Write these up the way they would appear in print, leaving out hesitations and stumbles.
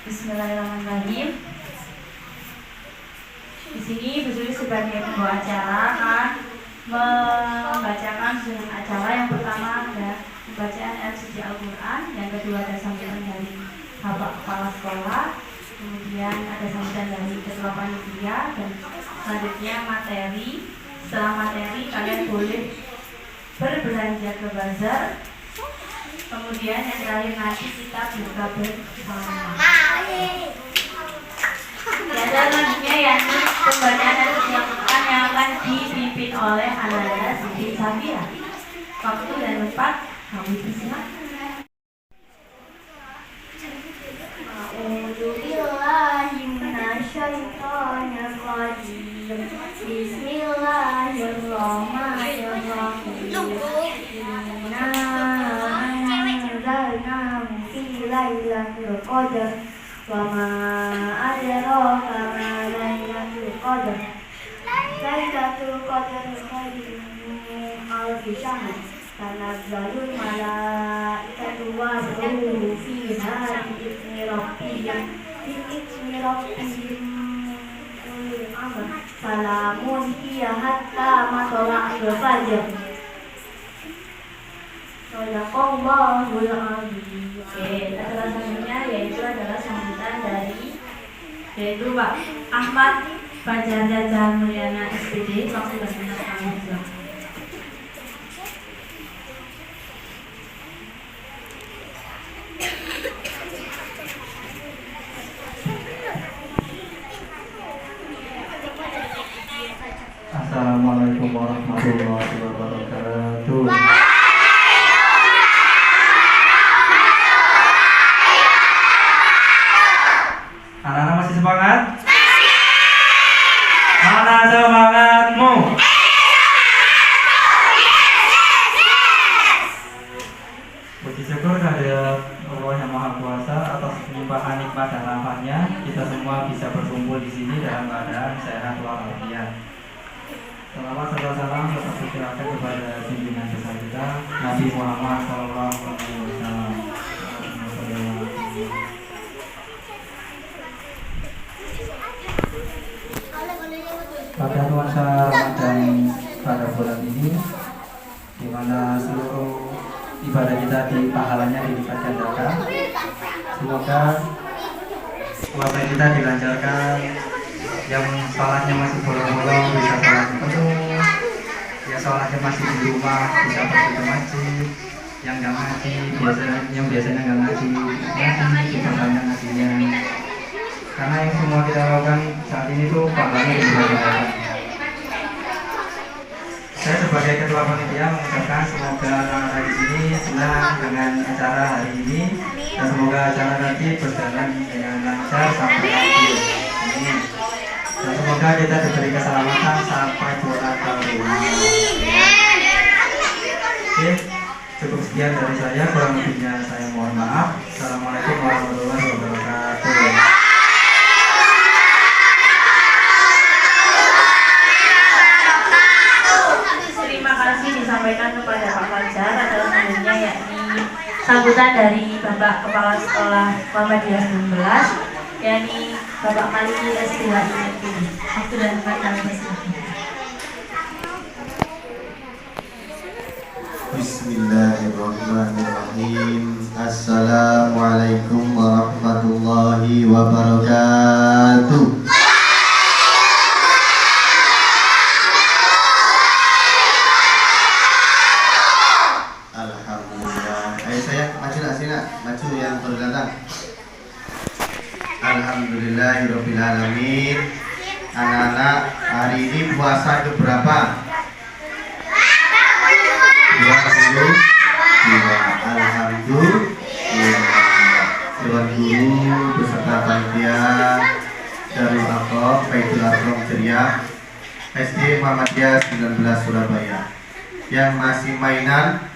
Bismillahirrahmanirrahim. Di sini Bu Suri sebagai pembawa acara akan membacakan susunan acara. Yang pertama ada pembacaan ayat suci Al-Quran, yang kedua ada sambutan dari Bapak Kepala Sekolah, kemudian ada sambutan dari Ketua Panitia, dan selanjutnya materi. Setelah materi kalian boleh berbelanja ke bazar. Kemudian yang terakhir nanti kita buka bersama. Dan selanjutnya yakni pembacaan ayat suci Al-Quran yang akan dipimpin oleh Ananda Siti Safia. Waktu dan tempat kami persilakan. Wama adraka ma lailatul qadar. Lailatul qadar khairun min alfi syahr. Tanazzalul malaikatu war-ruhu fiha bi'izni rabbihim kulli amr. Salamun hiya hatta matla'il fajr. Shadaqallahul azim. Oke, acara selanjutnya yaitu adalah sambutan dari Pak Ahmad Fajar Jaja Mulyana SPD. Waktu dan tempat kami persilakan. Assalamualaikum warahmatullahi wabarakatuh. Anak-anak masih semangat? Mana semangatmu? Puji syukur kehadirat Allah yang Maha Kuasa atas limpahan nikmat dan rahmatnya, kita semua bisa berkumpul di sini dalam keadaan sehat walafiat. Salawat serta salam tetap dicurahkan kepada pimpinan besar kita, Nabi Muhammad SAW. Pada nuansa Ramadan pada bulan ini, di mana seluruh ibadah kita di pahalanya dilipat gandakan, semoga puasa kita dilancarkan. Yang sholatnya masih bolong-bolong bisa sholat penuh, yang sholatnya masih di rumah bisa pergi ke masjid, yang nggak ngaji biasanya nggak ngaji kita banyak ngajinya, karena yang semua kita lakukan saat ini tuh pahalanya dilipat. Saya sebagai ketua panitia mengucapkan semoga anak-anak di sini senang dengan acara hari ini, dan semoga acara nanti berjalan dengan lancar sampai akhir. Amin. Dan semoga kita diberi keselamatan sampai pulang ke rumah. Oke, cukup sekian dari saya, kurang lebihnya saya mohon maaf. Assalamualaikum warahmatullahi wabarakatuh. Terima kasih disampaikan kepada Pak Fajar. Adalah selanjutnya yakni sambutan dari Bapak Kepala Sekolah Muhammadiyah 19, yakni Bapak Maliki SPH IMP. Waktu dan tempat kami persilakan. Bismillahirrahmanirrahim. Assalamualaikum warahmatullahi wabarakatuh. Alhamdulillah. Ayo saya maju nak sini nak, maju yang baru datang. Alhamdulillahirabbil alamin. Anak-anak, hari ini puasa ke berapa? 22. Alhamdulillah. Tuan guru beserta panitia Darul Aqab Baitul Arqam Ceria SD Muhammadiyah 19 Surabaya. Yang masih mainan,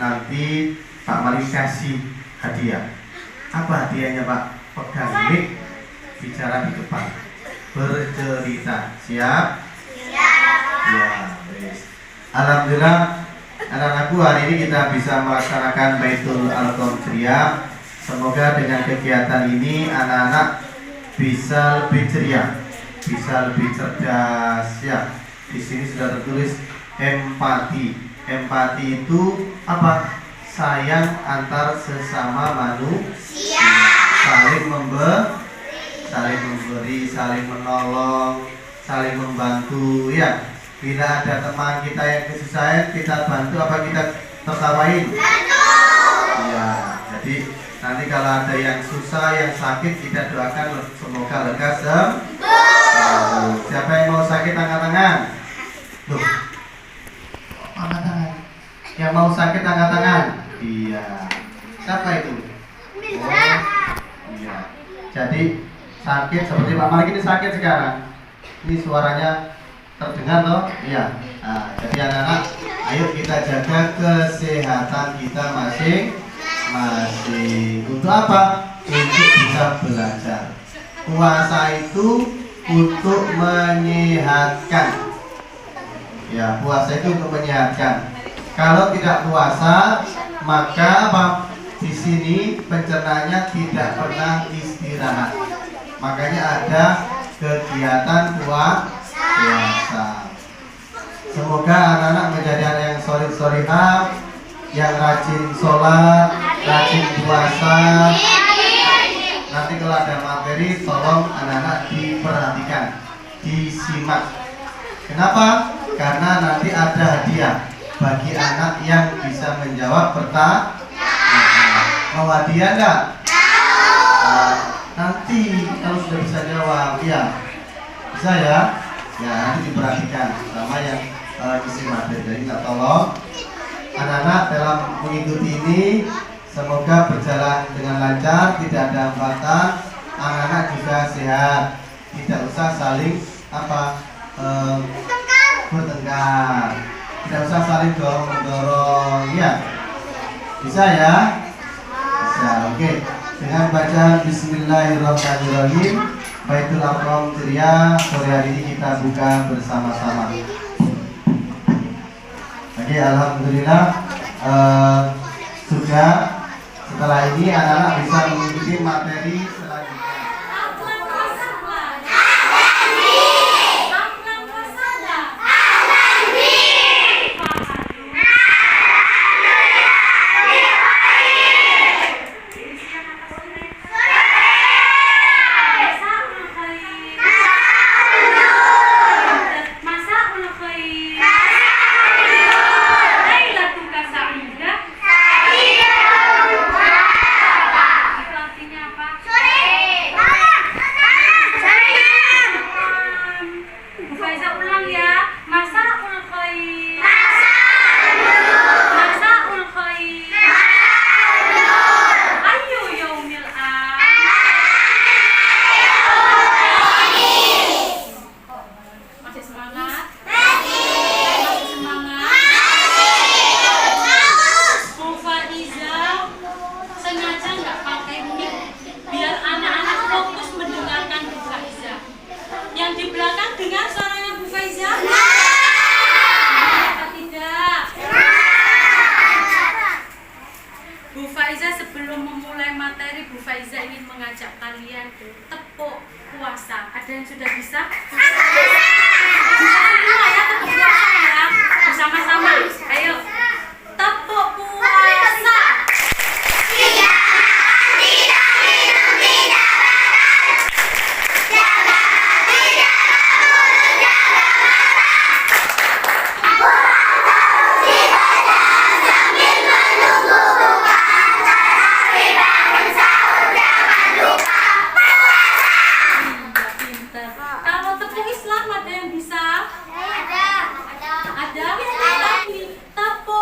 nanti Pak Malik kasih hadiah. Apa hadiahnya Pak? Pegang mic, bicara di depan, bercerita. Siap? Siap. Ya, alhamdulillah anak-anakku, hari ini kita bisa melaksanakan Baitul Arqam Ceria Semoga dengan kegiatan ini anak-anak bisa lebih ceria, bisa lebih cerdas ya. Di sini sudah tertulis empati. Empati itu apa? Sayang antar sesama manusia, saling memberi, saling menolong, saling membantu ya. Bila ada teman kita yang kesusahan, kita bantu apa kita tertawain? Iya. Jadi nanti kalau ada yang susah, yang sakit, kita doakan semoga lekas sembuh. Siapa yang mau sakit angkat tangan? Tuh. Angkat tangan. Yang mau sakit angkat tangan. Iya. Siapa itu? Oh, iya. Jadi sakit seperti Pak Malik ini sakit sekarang. Ini suaranya terdengar toh? Iya. Nah, jadi anak-anak, ayo kita jaga kesehatan kita masing-masing. Untuk apa? Untuk bisa belajar. Puasa itu untuk menyehatkan. Ya, puasa itu untuk menyehatkan. Kalau tidak puasa, maka apa? Di sini pencernaannya tidak pernah istirahat. Makanya ada kegiatan puasa. Semoga anak-anak menjadi anak yang soleh-solehah, yang rajin sholat, rajin puasa. Nanti kalau ada materi, tolong anak-anak diperhatikan, disimak. Kenapa? Karena nanti ada hadiah bagi anak yang bisa menjawab pertanyaan. Mau hadiah enggak? Nanti kalau sudah bisa jawab, ya bisa ya. Ya nanti diperhatikan sama yang isi materi. Jadi kita tolong anak-anak dalam mengikuti ini, semoga berjalan dengan lancar, tidak ada hambatan, anak-anak juga sehat, tidak usah saling bertengkar, tidak usah saling dorong-mendorong, ya. Bisa ya? Bisa. Oke. Dengan bacaan Bismillahirrahmanirrahim, Baitul Aqram ceria, sore hari ini kita buka bersama-sama. Oke, alhamdulillah sudah. Setelah ini anak-anak bisa mengikuti materi selanjutnya. Sebelum memulai materi, Bu Faiza ingin mengajak kalian tepuk puasa. Ada yang sudah bisa? Bisa semua ya, tepuk puasa ya. Bersama-sama. Ayo. Tepuk puasa. Tidak minum, tidak makan. Jaga, tidak mulut, jaga mata. Puasa ibadah sambil menunggu buka. Kalau tepuk Islam ada yang bisa? Ada. Tepuk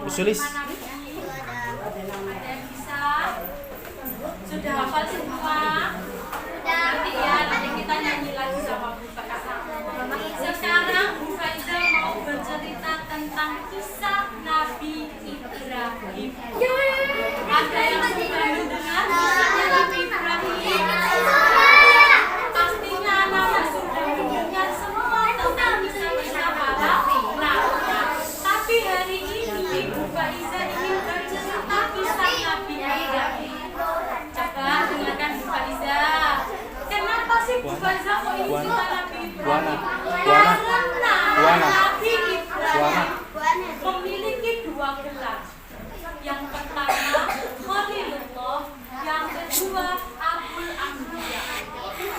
Usulis. Ada yang bisa? Sudah hafal semua? Nanti ya, nanti kita nyanyi lagi sama Bu Faiza. Sekarang Bu Faiza mau bercerita tentang kisah Nabi Ibrahim. Ada yang sudah mendengar kisahnya Nabi Ibrahim? Pastinya anak sudah mendengar semua tentang kisah-kisah para nabi. Tapi hari ini Bu Faiza ingin bercerita kisah Nabi Ibrahim. Coba dengarkan Bu Faiza. Kenapa sih Bu Faiza kok ingin cerita Nabi Ibrahim? Karena Nabi Ibrahim memiliki dua gelar. Yang pertama Khalilullah, yang kedua Abul Anbiya.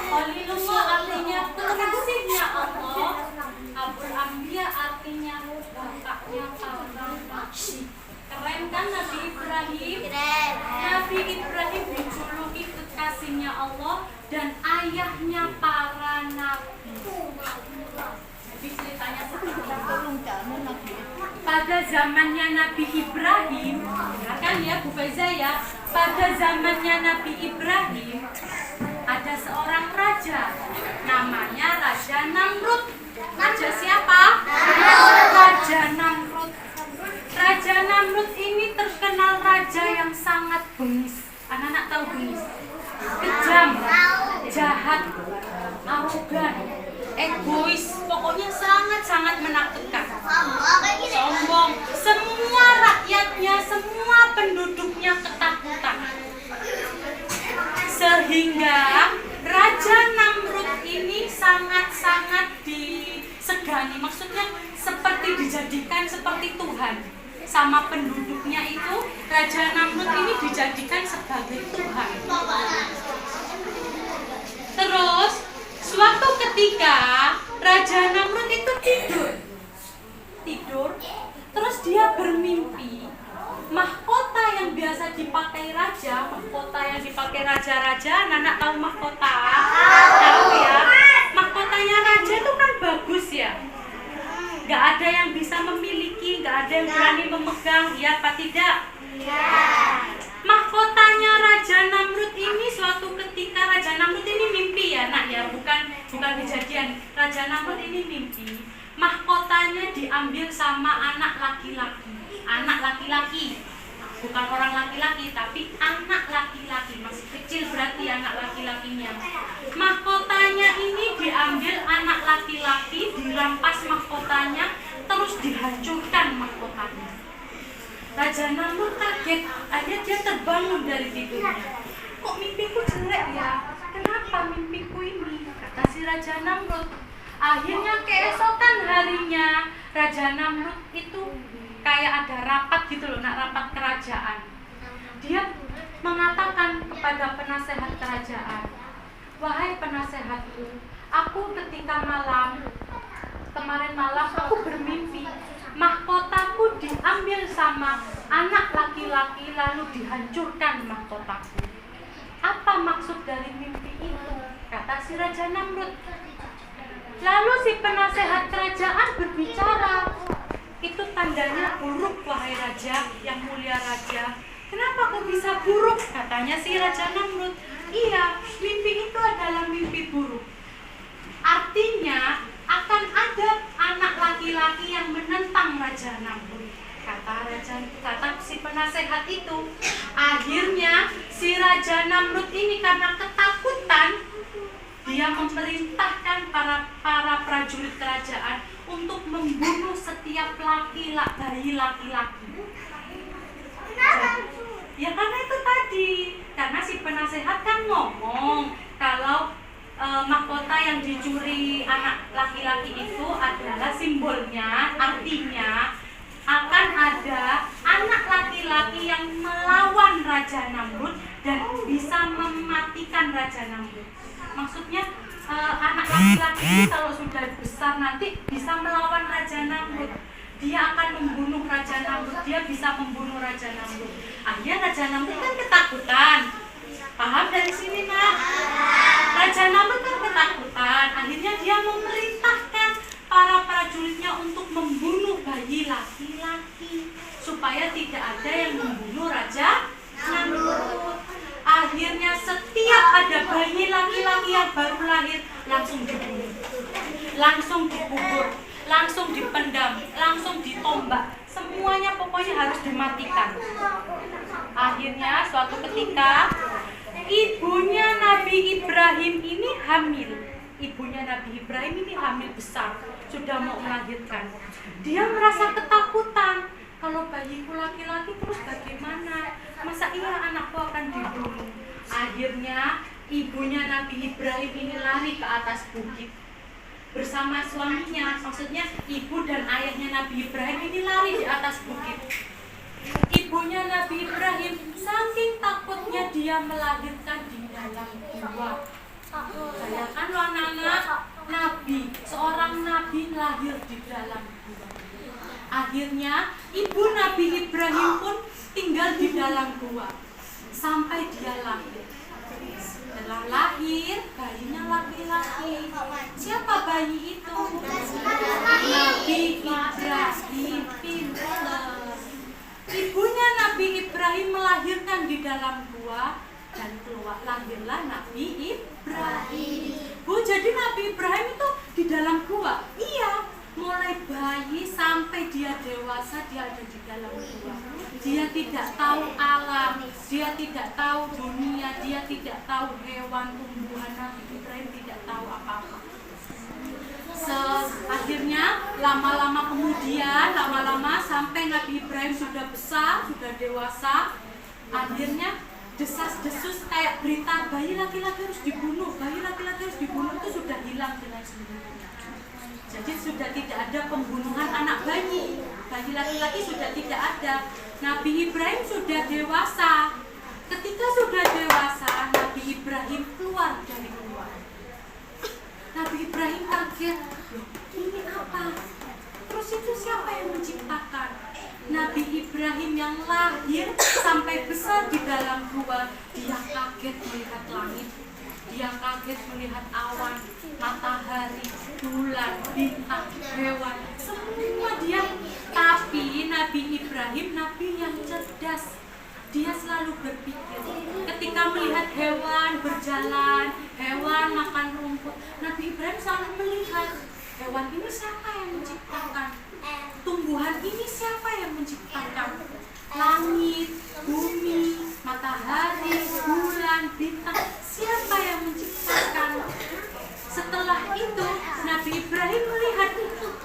Khalilullah artinya kekasihnya Allah, Abul Anbiya artinya bapaknya para nabi. Keren kan Nabi Ibrahim? Nabi Ibrahim dijuluki kekasihnya Allah dan ayahnya para nabi. Jadi ceritanya seperti pada zamannya Nabi Ibrahim, kan ya Bu Faiza ya, pada zamannya Nabi Ibrahim ada seorang raja, namanya Raja Namrud. Raja siapa? Raja Namrud. Raja Namrud ini terkenal raja yang sangat bengis. Anak-anak tahu bengis? Kejam, jahat, arogan, egois, pokoknya sangat-sangat menakutkan. Sombong, semua rakyatnya, semua penduduknya ketakutan. Sehingga Raja Namrud ini sangat-sangat disegani, maksudnya seperti dijadikan seperti Tuhan. Sama penduduknya itu, Raja Namrud ini dijadikan sebagai Tuhan. Terus, suatu ketika Raja Namrud itu tidur, terus dia bermimpi mahkota yang biasa dipakai raja, mahkota yang dipakai raja-raja. Anak tahu mahkota? Tahu ya? Mahkotanya raja itu kan bagus ya, nggak ada yang bisa memiliki, nggak ada yang berani memegang, ya apa tidak? Mahkotanya Raja Namrud ini suatu ketika Raja Namrud ini mimpi ya nak ya, bukan kejadian. Raja Namrud ini mimpi mahkotanya diambil sama anak laki-laki, bukan orang laki-laki tapi anak laki-laki, masih kecil berarti anak laki-lakinya. Mahkotanya ini diambil anak laki-laki, dirampas mahkotanya, terus dihancurkan mahkotanya. Raja Namrud kaget, akhirnya dia terbangun dari tidurnya. Kok mimpiku jelek ya? Kenapa mimpiku ini? Kata si Raja Namrud. Akhirnya keesokan harinya Raja Namrud itu kayak ada rapat gitu loh, nak rapat kerajaan. Dia mengatakan kepada penasehat kerajaan, wahai penasehatku, aku ketika kemarin malam aku bermimpi mahkotaku diambil sama anak laki-laki lalu dihancurkan mahkotaku. Apa maksud dari mimpi itu? Kata si Raja Namrud. Lalu si penasehat kerajaan berbicara, itu tandanya buruk wahai raja, yang mulia raja. Kenapa kok bisa buruk? Katanya si Raja Namrud. Iya, mimpi itu adalah mimpi buruk. Artinya akan ada anak laki-laki yang menentang Raja Namrud. Kata si penasehat itu. Akhirnya si Raja Namrud ini karena ketakutan, dia memerintahkan para prajurit kerajaan untuk membunuh setiap bayi laki-laki. Ya karena itu tadi, karena si penasehat kan ngomong kalau mahkota yang dicuri anak laki-laki itu adalah simbolnya, artinya akan ada anak laki-laki yang melawan Raja Namrud dan bisa mematikan Raja Namrud. Maksudnya anak laki-laki kalau sudah besar nanti bisa melawan Raja Namrud. Dia akan membunuh Raja Namrud, dia bisa membunuh Raja Namrud. Akhirnya Raja Namrud kan ketakutan. Paham dari sini nak? Raja Namrud kan ketakutan. Akhirnya dia memerintahkan para prajuritnya untuk membunuh bayi laki-laki supaya tidak ada yang membunuh Raja Namrud. Akhirnya setiap ada bayi laki-laki yang baru lahir langsung dibunuh, langsung dikubur, langsung dipendam, langsung ditombak. Semuanya pokoknya harus dimatikan. Akhirnya suatu ketika ibunya Nabi Ibrahim ini hamil. Ibunya Nabi Ibrahim ini hamil besar, sudah mau melahirkan. Dia merasa ketakutan. Kalau bayiku laki-laki terus bagaimana? Masa iya anakku akan dibunuh? Akhirnya ibunya Nabi Ibrahim ini lari ke atas bukit bersama suaminya. Maksudnya ibu dan ayahnya Nabi Ibrahim ini lari di atas bukit. Ibunya Nabi Ibrahim saking takutnya dia melahirkan di dalam gua. Bayangkan lo anak-anak, nabi, seorang nabi lahir di dalam gua. Akhirnya ibu Nabi Ibrahim pun tinggal di dalam gua sampai dia lahir. Setelah lahir, bayinya laki-laki. Siapa bayi itu? Nabi Ibrahim pinter. Ibunya Nabi Ibrahim melahirkan di dalam gua dan keluar lahirlah Nabi Ibrahim. Bu, jadi Nabi Ibrahim itu di dalam gua? Iya, mulai bayi sampai dia dewasa dia ada di dalam gua. Dia tidak tahu alam, dia tidak tahu dunia, dia tidak tahu hewan, tumbuhan. Nabi Ibrahim tidak tahu apa-apa. Akhirnya lama-lama sampai Nabi Ibrahim sudah besar, sudah dewasa, akhirnya desas-desus kayak berita bayi laki-laki harus dibunuh, bayi laki-laki harus dibunuh itu sudah hilang dengan sendirinya. Jadi sudah tidak ada pembunuhan anak bayi laki-laki sudah tidak ada. Nabi Ibrahim sudah dewasa. Ketika sudah dewasa, Nabi Ibrahim keluar dari rumah. Nabi Ibrahim kaget, ini apa? Terus itu siapa yang menciptakan? Nabi Ibrahim yang lahir sampai besar di dalam gua, dia kaget melihat langit, dia kaget melihat awan, matahari, bulan, bintang, hewan, semua dia. Tapi Nabi Ibrahim, nabi yang cerdas, dia selalu berpikir. Ketika melihat hewan berjalan, hewan makan rumput, Nabi Ibrahim selalu melihat hewan ini siapa yang menciptakan? Tumbuhan ini siapa yang menciptakan? Langit, bumi, matahari, bulan, bintang, siapa yang menciptakan? Setelah itu Nabi Ibrahim melihat,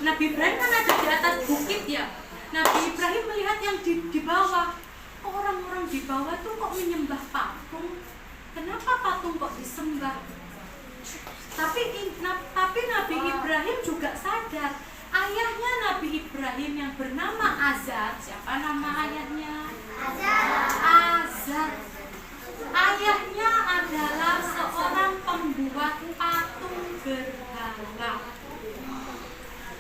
Nabi Ibrahim kan ada di atas bukit ya. Nabi Ibrahim melihat yang di bawah. Orang-orang di bawah tuh kok menyembah patung? Kenapa patung kok disembah? Tapi Nabi Ibrahim juga sadar, ayahnya Nabi Ibrahim yang bernama Azar. Siapa nama ayahnya? Azar. Ayahnya adalah seorang pembuat patung berhala.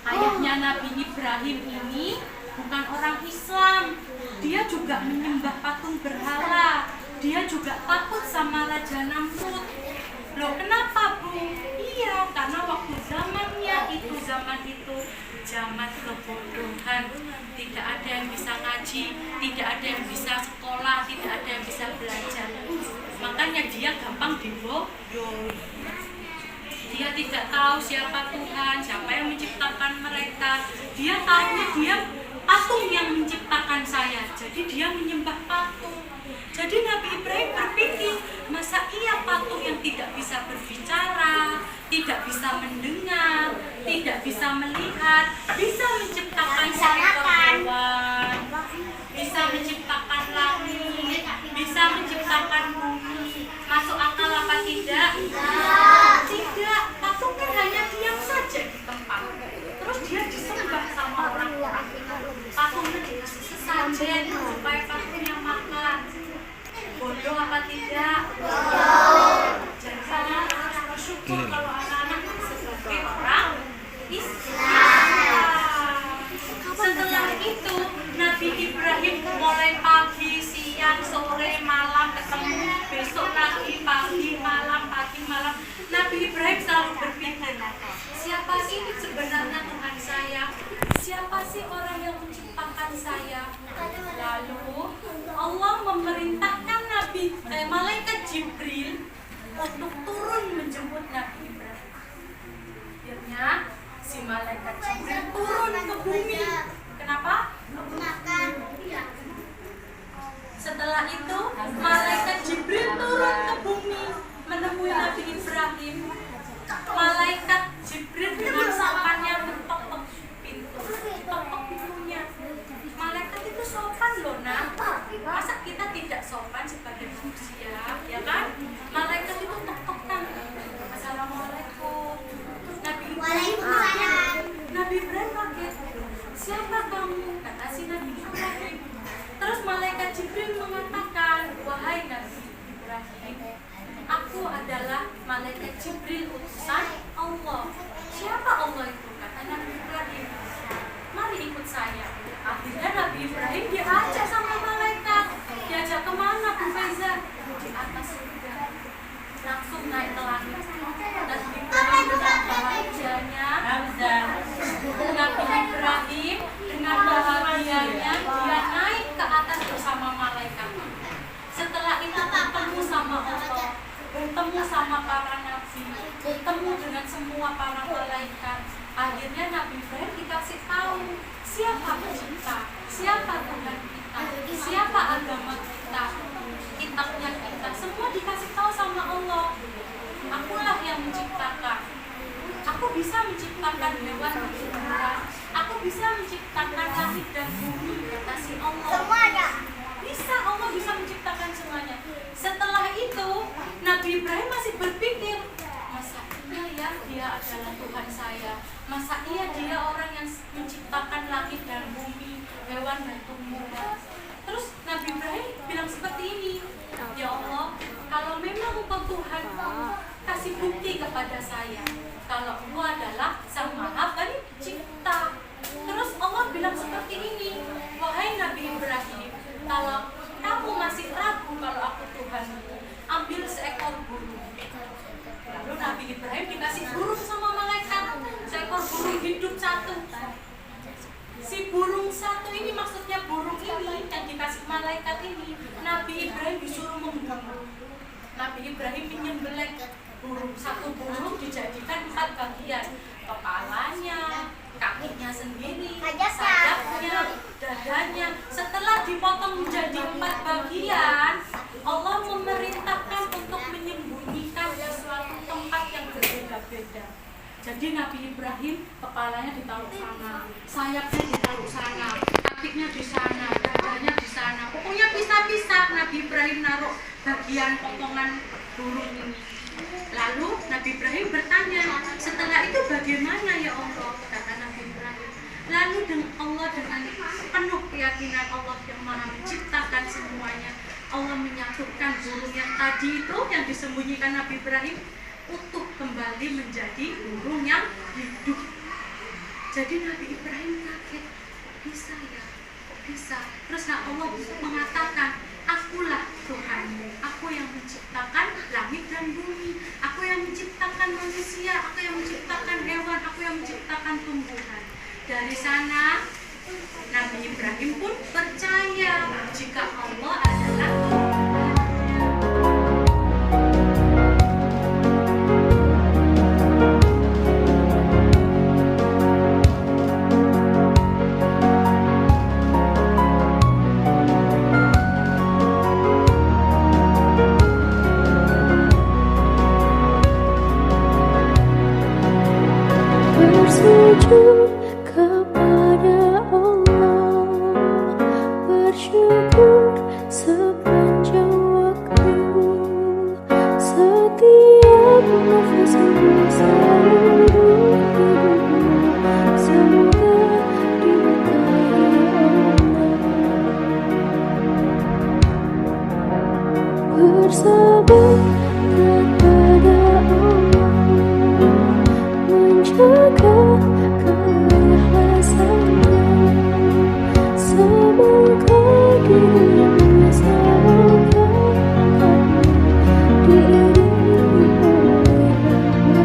Ayahnya Nabi Ibrahim ini bukan orang Islam. Dia juga menyembah patung berhala. Dia juga takut sama Raja Namrud. Loh kenapa, Bu? Iya, karena waktu zamannya itu, zaman kebodohan. Tidak ada yang bisa ngaji, tidak ada yang bisa sekolah, tidak ada yang bisa belajar. Makanya dia gampang dibodohi. Dia tidak tahu siapa Tuhan, siapa yang menciptakan mereka. Dia tahunya dia patung yang menciptakan saya. Jadi dia menyembah patung. Jadi Nabi Ibrahim berpikir, masa iya patung yang tidak bisa berbicara, tidak bisa mendengar, tidak bisa melihat, bisa menciptakan seekor hewan, bisa menciptakan langit, bisa menciptakan bumi. Masuk akal apa tidak? Tidak. Patung kan hanya diam saja di tempat. Terus dia disembah sama orang-orang. Patungnya dikasih sesajen supaya patungnya makan. Bodoh apa tidak? Jadi saya harus bersyukur kalau anak-anak sebagai orang Islam. Setelah itu Nabi Ibrahim mulai pagi, siang, sore, malam ketemu, besok lagi pagi, malam, pagi, malam. Nabi Ibrahim selalu berpikir, siapa sih sebenarnya Tuhan saya? Siapa sih orang yang menciptakan Tuhan saya. Lalu Allah memerintahkan malaikat Jibril untuk turun menjemput Nabi Ibrahim. Akhirnya si malaikat Jibril turun ke bumi. Kenapa? Setelah itu malaikat Jibril turun ke bumi menemui Nabi Ibrahim. Malaikat Jibril dengan sopannya mentok-tok pintu, tok-tok pintunya. Malaikat itu sopan loh, nak. Masa kita tidak sopan sebagai manusia, ya kan? Malaikat itu tok-tokan. Assalamualaikum. Nabi Ibrahim kaget. Siapa kamu? Kata si Nabi Ibrahim. Terus malaikat Jibril mengatakan, wahai Nabi Ibrahim, aku adalah malaikat Jibril utusan Allah. Siapa Allah itu? Kata Nabi Ibrahim. Mari ikut saya. Akhirnya Nabi Ibrahim diajak sama malaikat. Diajak kemana, Bu Faiza? Di atas surga. Langsung naik ke langit. Nabi Ibrahim dengan bahagianya. Nabi Ibrahim dengan bahagianya dia naik ke atas bersama malaikat. Setelah itu bertemu sama Allah, bertemu sama para nabi, bertemu dengan semua para malaikat. Akhirnya Nabi Ibrahim dikasih tahu siapa pencipta, siapa Tuhan kita, siapa agama kita, kitabnya kita, semua dikasih tahu sama Allah. Akulah yang menciptakan. Aku bisa menciptakan hewan bersuara. Aku bisa menciptakan langit dan bumi, kata si Allah. Semuanya. Bisa, Allah bisa menciptakan semuanya. Setelah itu, Nabi Ibrahim masih berpikir, masa iya ya dia adalah Tuhan saya? Masa iya dia orang yang menciptakan langit dan bumi, hewan dan tumbuhan? Terus Nabi Ibrahim bilang seperti ini, ya Allah, kalau memang Engkau Tuhan, kasih bukti kepada saya kalau Engkau adalah Sang Maha Pencipta. Terus Allah bilang seperti ini, wahai Nabi Ibrahim, kalau kamu masih ragu kalau aku Tuhanmu, ambil seekor burung. Lalu Nabi Ibrahim dikasih burung sama malaikat, seekor burung hidup satu. Si burung satu ini, maksudnya burung ini yang dikasih malaikat ini, Nabi Ibrahim disuruh membunuh. Nabi Ibrahim menyembelih burung, satu burung dijadikan 4 bagian, kepalanya, kakinya sendiri, sayapnya, dadanya. Setelah dipotong menjadi 4 bagian, Allah memerintahkan untuk menyembunyikan di suatu tempat yang berbeda-beda. Jadi Nabi Ibrahim kepalanya ditaruh sana, sayapnya ditaruh sana, kakinya di sana, dadanya di sana. Pokoknya pisah-pisah Nabi Ibrahim naruh bagian potongan burung ini. Lalu Nabi Ibrahim bertanya, setelah itu bagaimana ya Allah? Kata Nabi Ibrahim. Lalu Allah dengan penuh keyakinan Allah yang Maha menciptakan semuanya, Allah menyatukan burung yang tadi itu yang disembunyikan Nabi Ibrahim utuh kembali menjadi burung yang hidup. Jadi Nabi Ibrahim kaget, bisa ya, kok bisa? Terus Allah mengatakan, akulah Tuhanmu, aku yang menciptakan langit dan bumi, aku yang menciptakan manusia, aku yang menciptakan hewan, aku yang menciptakan tumbuhan. Dari sana Nabi Ibrahim pun percaya jika Allah adalah bersujud kepada Allah, bersyukur sepanjang waktu, setiap nafasmu, seluruh hidupmu, semoga diberkahi Allah. Bersabar kepada Allah, menjaga keikhlasannya, semoga dirimu semoga kamu diiringi oleh rahmatnya,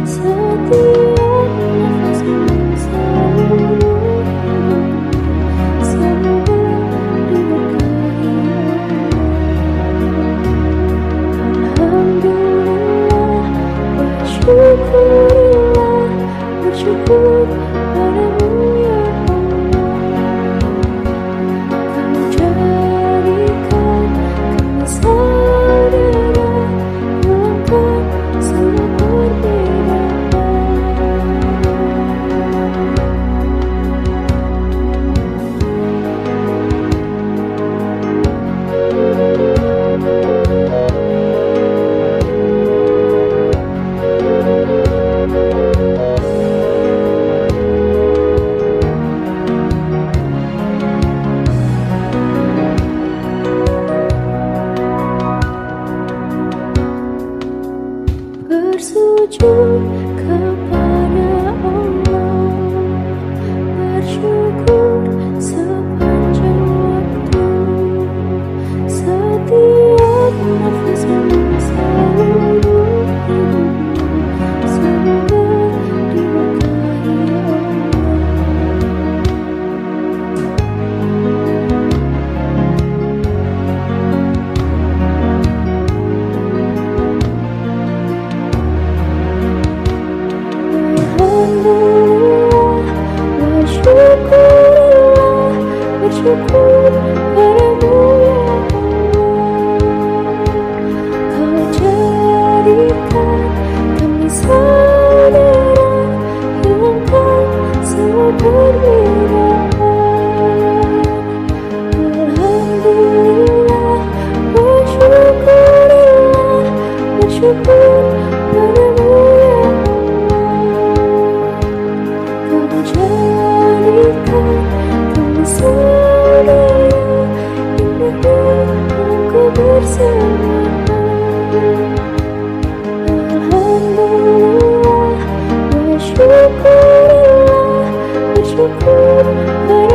setiap nafasmu, seluruh hidupmu, bersyukur padamu ya Allah. Kau jadikan kami saudara, hilangkan semua perbedaan. Alhamdulillah, bersyukurillah, bersyukur padamu ya Allah. Kau jadikan kami saudara, indahnya aku bersama. Alhamdulillah, bersyukurillah, bersyukur padamu